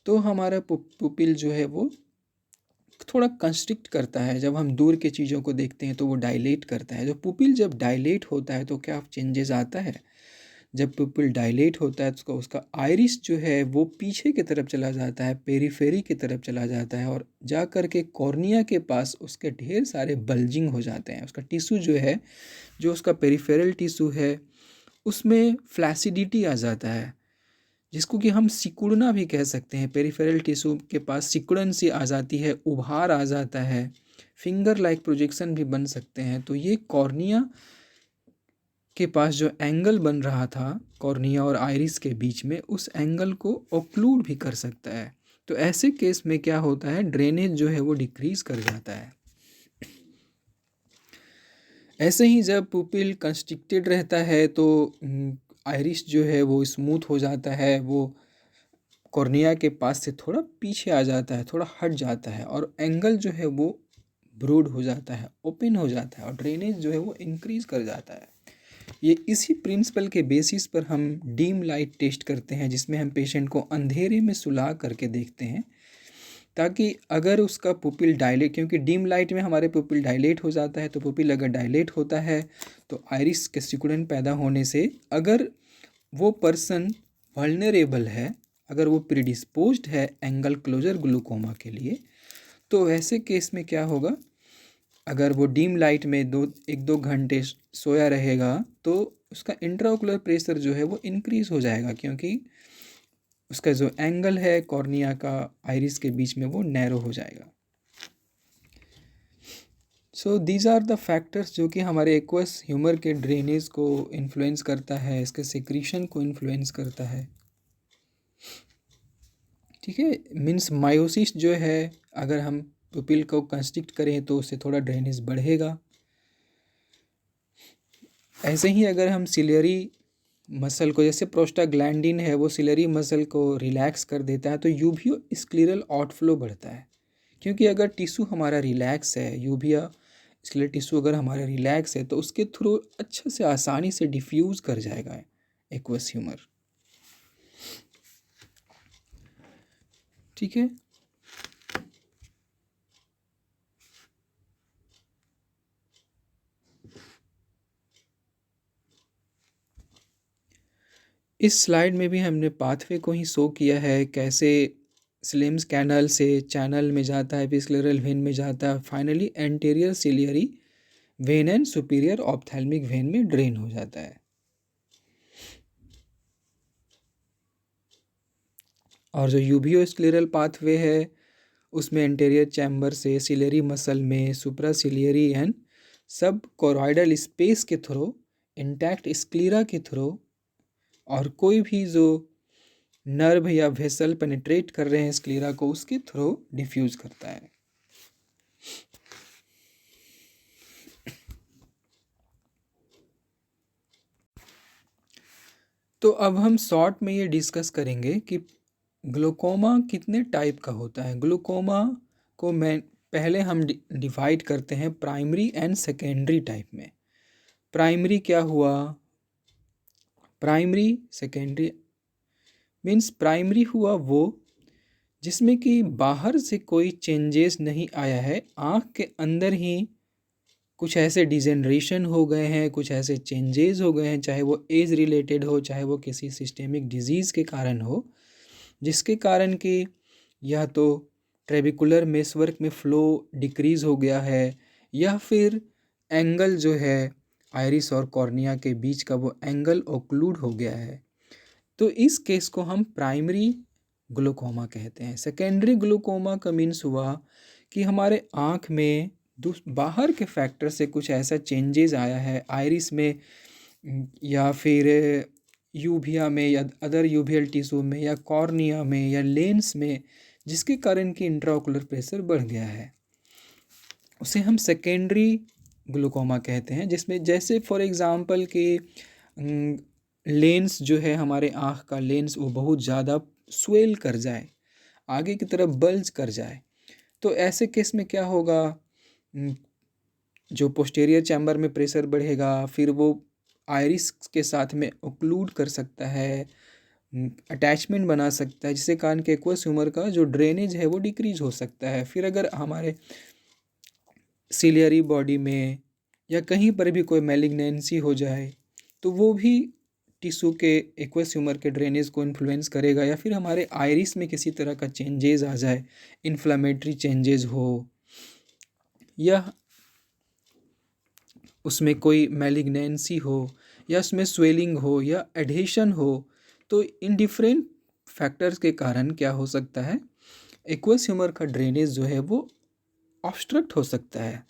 तो हमारा पुपिल जो है वो थोड़ा कंस्ट्रिक्ट करता है। जब हम दूर के चीज़ों को देखते हैं तो वो डायलेट करता है। जो पुपिल जब डायलेट होता है तो क्या चेंजेस आता है, जब पुपिल डायलेट होता है तो उसका आइरिस जो है वो पीछे की तरफ चला जाता है, पेरीफेरी की तरफ चला जाता है और जा कर के कॉर्निया के पास उसके ढेर सारे बल्जिंग हो जाते हैं। उसका टिश्यू जो है, जो उसका पेरीफेरल टिश्यू है, उसमें फ्लैसिडिटी आ जाता है, जिसको कि हम सिकुड़ना भी कह सकते हैं। पेरिफेरल टिश्यू के पास सिकुड़न सी आ जाती है, उभार आ जाता है, फिंगर लाइक प्रोजेक्शन भी बन सकते हैं। तो ये कॉर्निया के पास जो एंगल बन रहा था कॉर्निया और आइरिस के बीच में, उस एंगल को ओक्लूड भी कर सकता है। तो ऐसे केस में क्या होता है, ड्रेनेज जो है वो डिक्रीज कर जाता है। ऐसे ही जब पुपिल कंस्ट्रिक्टेड रहता है तो आइरिस जो है वो स्मूथ हो जाता है, वो कॉर्निया के पास से थोड़ा पीछे आ जाता है, थोड़ा हट जाता है और एंगल जो है वो ब्रूड हो जाता है, ओपन हो जाता है और ड्रेनेज जो है वो इंक्रीज कर जाता है। ये इसी प्रिंसिपल के बेसिस पर हम डीम लाइट टेस्ट करते हैं, जिसमें हम पेशेंट को अंधेरे में सुला करके देखते हैं, ताकि अगर उसका पुपिल डायलेट, क्योंकि डीम लाइट में हमारे पुपिल डायलेट हो जाता है, तो पुपिल अगर डायलेट होता है तो आइरिस के सिकुड़न पैदा होने से अगर वो पर्सन वल्नरेबल है, अगर वो प्रीडिस्पोज्ड है एंगल क्लोजर ग्लूकोमा के लिए, तो ऐसे केस में क्या होगा, अगर वो डीम लाइट में 1-2 घंटे सोया रहेगा तो उसका इंट्राओकुलर प्रेशर जो है वो इंक्रीज हो जाएगा, क्योंकि उसका जो एंगल है कॉर्निया का आइरिस के बीच में वो नैरो हो जाएगा। So these are the factors जो कि हमारे एक्वस ह्यूमर के ड्रेनेज को इन्फ्लुएंस करता है, इसके सिक्रीशन को इन्फ्लुएंस करता है। ठीक है, मीन्स मायोसिस जो है, अगर हम पुपिल को कंस्ट्रिक्ट करें तो उससे थोड़ा ड्रेनेज बढ़ेगा। ऐसे ही अगर हम सिलियरी मसल को, जैसे प्रोस्टाग्लैंडिन है वो सिलियरी मसल को रिलैक्स कर देता है, तो यूवियो स्क्लेरल आउटफ्लो बढ़ता है। क्योंकि अगर टिश्यू हमारा रिलैक्स है, यूविया स्क्लेरल टिश्यू अगर हमारा रिलैक्स है, तो उसके थ्रू अच्छे से आसानी से डिफ्यूज़ कर जाएगा एक्वस ह्यूमर। ठीक है, इस स्लाइड में भी हमने पाथवे को ही शो किया है, कैसे स्लिम्स कैनल से चैनल में जाता है, फिर स्क्लेरल वेन में जाता है, finally anterior ciliary when and superior ophthalmic when में ड्रेन हो जाता है। और जो यूबियो स्क्लेरल पाथवे है उसमें एंटीरियर चैम्बर से सिलियरी मसल में सुप्रा सिलियरी एंड सब कोरोइडल स्पेस के थ्रू, इंटैक्ट स्क्लीरा के थ्रू, और कोई भी जो नर्व या वेसल पेनिट्रेट कर रहे हैं स्क्लीरा को, उसके थ्रू डिफ्यूज करता है। तो अब हम शॉर्ट में ये डिस्कस करेंगे कि ग्लूकोमा कितने टाइप का होता है। ग्लूकोमा को मैं पहले हम डिवाइड करते हैं प्राइमरी एंड सेकेंडरी टाइप में। प्राइमरी क्या हुआ, प्राइमरी सेकेंडरी मीन्स प्राइमरी हुआ वो जिसमें कि बाहर से कोई चेंजेस नहीं आया है, आँख के अंदर ही कुछ ऐसे डिजेनरेशन हो गए हैं, कुछ ऐसे चेंजेस हो गए हैं, चाहे वो एज रिलेटेड हो, चाहे वो किसी सिस्टेमिक डिजीज़ के कारण हो, जिसके कारण कि या तो ट्रेबिकुलर मेसवर्क में फ्लो डिक्रीज हो गया है, या फिर एंगल जो है आइरिस और कॉर्निया के बीच का वो एंगल ओक्लूड हो गया है। तो इस केस को हम प्राइमरी ग्लूकोमा कहते हैं। सेकेंडरी ग्लूकोमा का मीन्स हुआ कि हमारे आँख में बाहर के फैक्टर से कुछ ऐसा चेंजेस आया है आइरिस में, या फिर यूभिया में, या अदर यूभियल टिश्यू में, या कॉर्निया में, या लेंस में, जिसके कारण कि इंट्राओकुलर प्रेशर बढ़ गया है। उसे हम सेकेंडरी ग्लूकोमा कहते हैं, जिसमें जैसे फॉर एग्ज़ाम्पल कि लेंस जो है हमारे आँख का लेंस वो बहुत ज़्यादा स्वेल कर जाए, आगे की तरफ बल्ज कर जाए, तो ऐसे केस में क्या होगा, जो पोस्टीरियर चैम्बर में प्रेशर बढ़ेगा, फिर वो आइरिस के साथ में ओक्लूड कर सकता है, अटैचमेंट बना सकता है, जिससे कारण के एक्वस ह्यूमर का जो ड्रेनेज है वो डिक्रीज हो सकता है। फिर अगर हमारे सिलियरी बॉडी में या कहीं पर भी कोई मैलिग्नेंसी हो जाए तो वो भी टिश्यू के एक्वस ह्यूमर के ड्रेनेज को इन्फ्लुएंस करेगा, या फिर हमारे आइरिस में किसी तरह का चेंजेस आ जाए, इन्फ्लामेटरी चेंजेस हो, या उसमें कोई मैलिग्नेंसी हो, या उसमें स्वेलिंग हो, या एडहेशन हो, तो इन डिफरेंट फैक्टर्स के कारण क्या हो सकता है, एक्वस ह्यूमर का ड्रेनेज जो है वो ऑब्स्ट्रक्ट हो सकता है।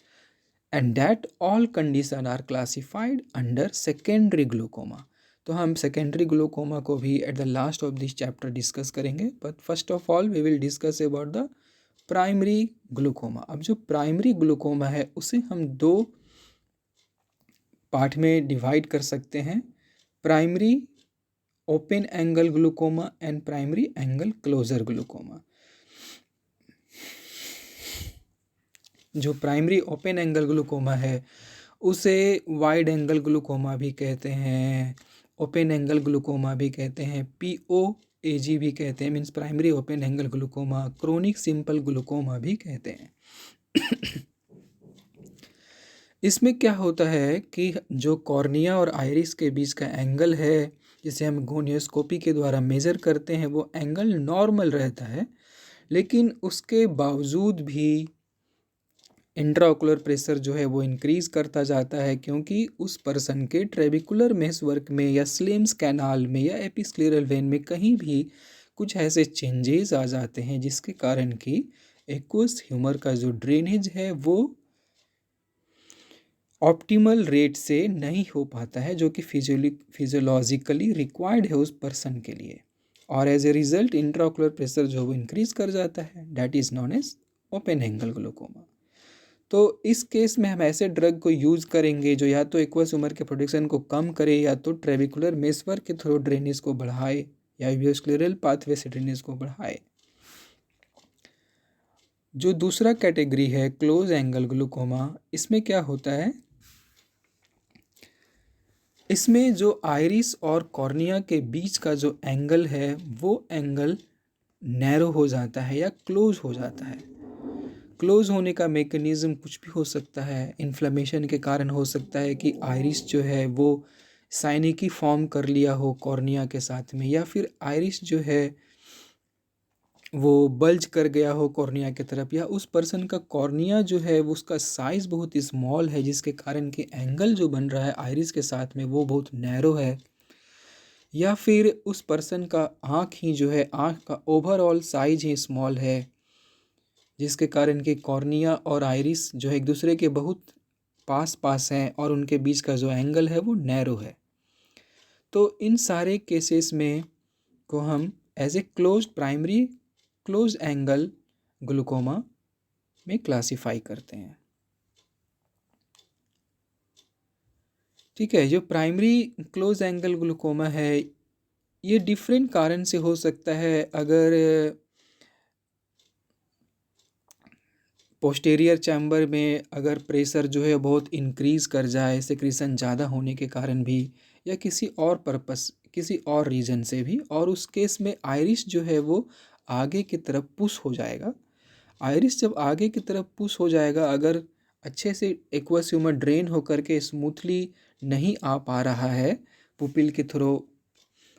And that all condition are classified under secondary glaucoma. तो हम सेकेंडरी ग्लूकोमा को भी at the last of this chapter discuss करेंगे, but first of all we will discuss about the primary glaucoma. अब जो प्राइमरी ग्लूकोमा है उसे हम दो पार्ट में डिवाइड कर सकते हैं, primary open angle glaucoma and primary angle closure glaucoma. जो प्राइमरी ओपन एंगल ग्लूकोमा है उसे वाइड एंगल ग्लूकोमा भी कहते हैं, ओपन एंगल ग्लूकोमा भी कहते हैं, POAG भी कहते हैं, means primary open angle glaucoma, chronic simple glaucoma भी कहते हैं। इसमें क्या होता है कि जो कॉर्निया और आइरिस के बीच का एंगल है, जिसे हम गोनियोस्कोपी के द्वारा मेज़र करते हैं, वो एंगल नॉर्मल रहता है, लेकिन उसके बावजूद भी इंट्राओकुलर प्रेशर जो है वो इंक्रीज़ करता जाता है, क्योंकि उस पर्सन के ट्रेबिकुलर मेसवर्क में, या स्लिम्स कैनाल में, या एपिस्क्लेरल वेन में कहीं भी कुछ ऐसे चेंजेस आ जाते हैं जिसके कारण कि एक्वस ह्यूमर का जो ड्रेनेज है वो ऑप्टिमल रेट से नहीं हो पाता है, जो कि फिजियोलॉजिकली रिक्वायर्ड है उस पर्सन के लिए, और as a result intraocular pressure जो वो इंक्रीज कर जाता है, that is known as open angle glaucoma. तो इस केस में हम ऐसे ड्रग को यूज़ करेंगे जो या तो एक्वस ह्यूमर के प्रोडक्शन को कम करे, या तो ट्रेबिकुलर मेसवर्क के थ्रू ड्रेनेज को बढ़ाए, या एपिस्क्लेरल पाथवे से ड्रेनेज को बढ़ाए। जो दूसरा कैटेगरी है क्लोज एंगल ग्लूकोमा, इसमें क्या होता है, इसमें जो आइरिस और कॉर्निया के बीच का जो एंगल है वो एंगल नैरो हो जाता है या क्लोज हो जाता है। क्लोज होने का मेकनिज़म कुछ भी हो सकता है, इन्फ्लेमेशन के कारण हो सकता है कि आइरिस जो है वो साइनिकी फॉर्म कर लिया हो कॉर्निया के साथ में, या फिर आइरिस जो है वो बल्ज कर गया हो कॉर्निया की तरफ, या उस पर्सन का कॉर्निया जो है वो उसका साइज़ बहुत स्मॉल है, जिसके कारण कि एंगल जो बन रहा है आइरिस के साथ में वो बहुत नैरो है, या फिर उस पर्सन का आँख ही जो है, आँख का ओवरऑल साइज ही स्मॉल है, जिसके कारण कि कॉर्निया और आइरिस जो है एक दूसरे के बहुत पास पास हैं, और उनके बीच का जो एंगल है वो नैरो है। तो इन सारे केसेस में को हम as a close primary close angle glaucoma में क्लासिफाई करते हैं। ठीक है, जो प्राइमरी क्लोज एंगल ग्लूकोमा है ये डिफरेंट कारण से हो सकता है। अगर पोस्टीरियर चैम्बर में अगर प्रेशर जो है बहुत इंक्रीज़ कर जाए, सिक्रीशन ज़्यादा होने के कारण भी, या किसी और पर्पस, किसी और रीज़न से भी, और उस केस में आइरिस जो है वो आगे की तरफ पुश हो जाएगा। आइरिस जब आगे की तरफ पुश हो जाएगा, अगर अच्छे से एक्वस ह्यूमर ड्रेन होकर के स्मूथली नहीं आ पा रहा है पुपिल के थ्रू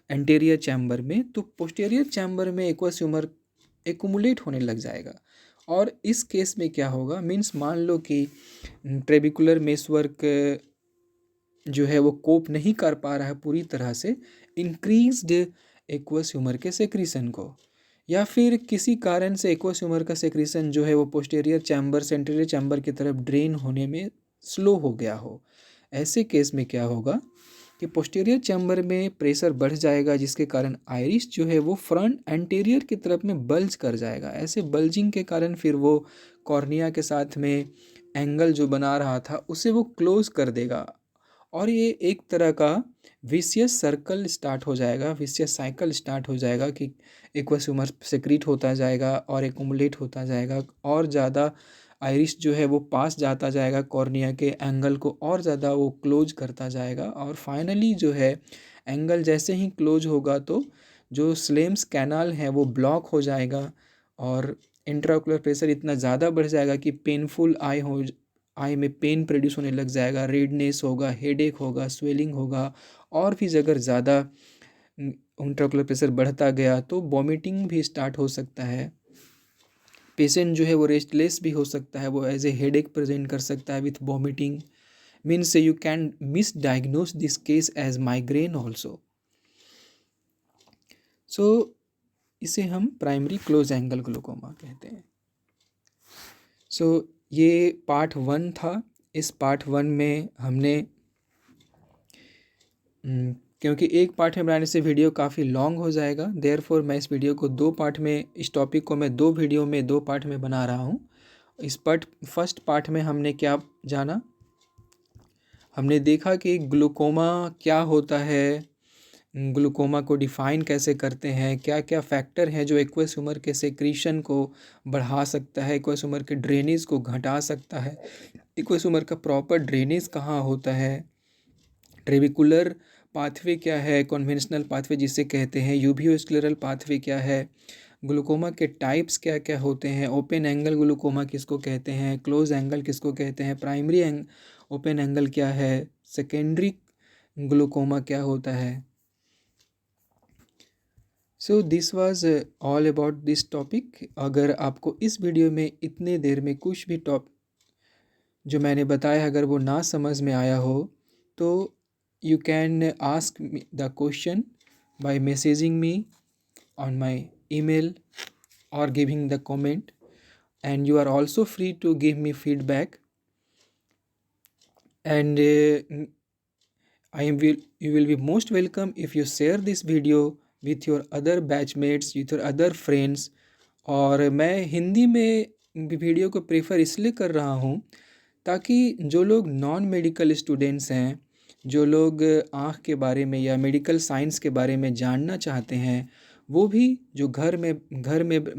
एंटीरियर चैम्बर में, तो पोस्टीरियर चैम्बर में एक्वस ह्यूमर एकुमुलेट होने लग जाएगा। और इस केस में क्या होगा, मीन्स मान लो कि ट्रेबिकुलर मेसवर्क जो है वो कोप नहीं कर पा रहा है पूरी तरह से इंक्रीज्ड एक्वस ह्यूमर के सेक्रीशन को, या फिर किसी कारण से एक्वस ह्यूमर का सेक्रीशन जो है वो पोस्टीरियर चैम्बर से एंटीरियर चैम्बर की तरफ ड्रेन होने में स्लो हो गया हो। ऐसे केस में क्या होगा कि पोस्टीरियर चैम्बर में प्रेशर बढ़ जाएगा, जिसके कारण आइरिस जो है वो फ्रंट एंटीरियर की तरफ में बल्ज कर जाएगा। ऐसे बल्जिंग के कारण फिर वो कॉर्निया के साथ में एंगल जो बना रहा था उसे वो क्लोज कर देगा, और ये एक तरह का विशियस सर्कल स्टार्ट हो जाएगा, विशियस साइकिल स्टार्ट हो जाएगा कि एक्वस ह्यूमर सेक्रीट होता जाएगा और एकुमुलेट होता जाएगा, और ज़्यादा आइरिस जो है वो पास जाता जाएगा कॉर्निया के एंगल को, और ज़्यादा वो क्लोज करता जाएगा, और फाइनली जो है एंगल जैसे ही क्लोज होगा तो जो स्लेम्स कैनाल है वो ब्लॉक हो जाएगा, और इंट्राओकुलर प्रेशर इतना ज़्यादा बढ़ जाएगा कि पेनफुल आई में पेन प्रोड्यूस होने लग जाएगा, रेडनेस होगा, हेडेक होगा, स्वेलिंग होगा, और भी अगर ज़्यादा इंट्राओकुलर प्रेशर बढ़ता गया तो वॉमिटिंग भी स्टार्ट हो सकता है। पेशेंट जो है वो रेस्टलेस भी हो सकता है, वो एज ए हेडेक प्रेजेंट कर सकता है with vomiting, means you can misdiagnose this case as migraine also. So इसे हम प्राइमरी क्लोज एंगल ग्लूकोमा कहते हैं। सो ये पार्ट 1 था। इस पार्ट 1 में हमने क्योंकि एक पार्ट में बनाने से वीडियो काफ़ी लॉन्ग हो जाएगा, देयरफॉर मैं इस वीडियो को 2 पार्ट में, इस टॉपिक को मैं 2 वीडियो में 2 पार्ट में बना रहा हूँ। इस फर्स्ट पार्ट में हमने क्या जाना, हमने देखा कि ग्लूकोमा क्या होता है, ग्लूकोमा को डिफ़ाइन कैसे करते हैं, क्या क्या फैक्टर हैं जो एक्वस ह्यूमर के सेक्रीशन को बढ़ा सकता है, एक्वस ह्यूमर के ड्रेनेज को घटा सकता है, एक्वस ह्यूमर का प्रॉपर ड्रेनेज कहाँ होता है, ट्रेबिकुलर पाथवे क्या है, कन्वेंशनल पाथवे जिसे कहते हैं, यूबियोस्क्लेरल पाथवे क्या है, ग्लूकोमा के टाइप्स क्या क्या होते हैं, ओपन एंगल ग्लूकोमा किसको कहते हैं, क्लोज एंगल किसको कहते हैं, प्राइमरी ओपन एंगल क्या है, सेकेंडरी ग्लूकोमा क्या होता है। So this was all about this topic. अगर आपको इस वीडियो में इतने देर में कुछ भी जो मैंने बताया अगर वो ना समझ में आया हो तो you can ask me the question by messaging me on my email or giving the comment, and you are also free to give me feedback, and you will be most welcome if you share this video with your other batchmates, with your other friends। और मैं हिंदी में video को prefer इसलिए कर रहा हूँ ताकि जो लोग नॉन मेडिकल स्टूडेंट्स हैं, जो लोग आँख के बारे में या मेडिकल साइंस के बारे में जानना चाहते हैं, वो भी जो घर में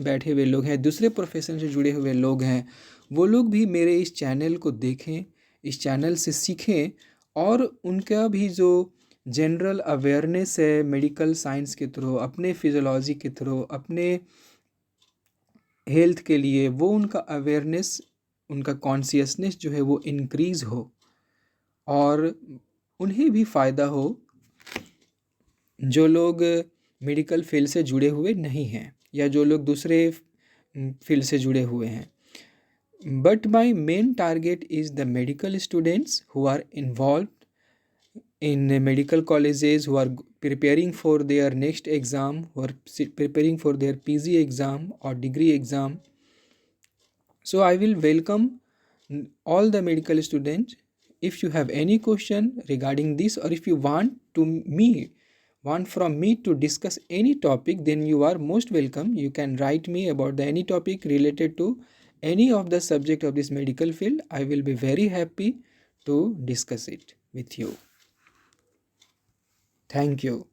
बैठे हुए लोग हैं, दूसरे प्रोफेशन से जुड़े हुए लोग हैं, वो लोग भी मेरे इस चैनल को देखें, इस चैनल से सीखें, और उनका भी जो जनरल अवेयरनेस है मेडिकल साइंस के थ्रू, अपने फिजियोलॉजी के थ्रू, अपने हेल्थ के लिए, वो उनका अवेयरनेस, उनका कॉन्शियसनेस जो है वो इंक्रीज़ हो, और उन्हें भी फ़ायदा हो जो लोग मेडिकल फील्ड से जुड़े हुए नहीं हैं या जो लोग दूसरे फील्ड से जुड़े हुए हैं। But my main target is the medical students who are involve in medical colleges, who are preparing for their next exam, who are preparing for their PG exam or degree exam. So I will welcome all the medical students. If you have any question regarding this, or if you want from me to discuss any topic, then you are most welcome. You can write me about any topic related to any of the subject of this medical field. I will be very happy to discuss it with you. Thank you.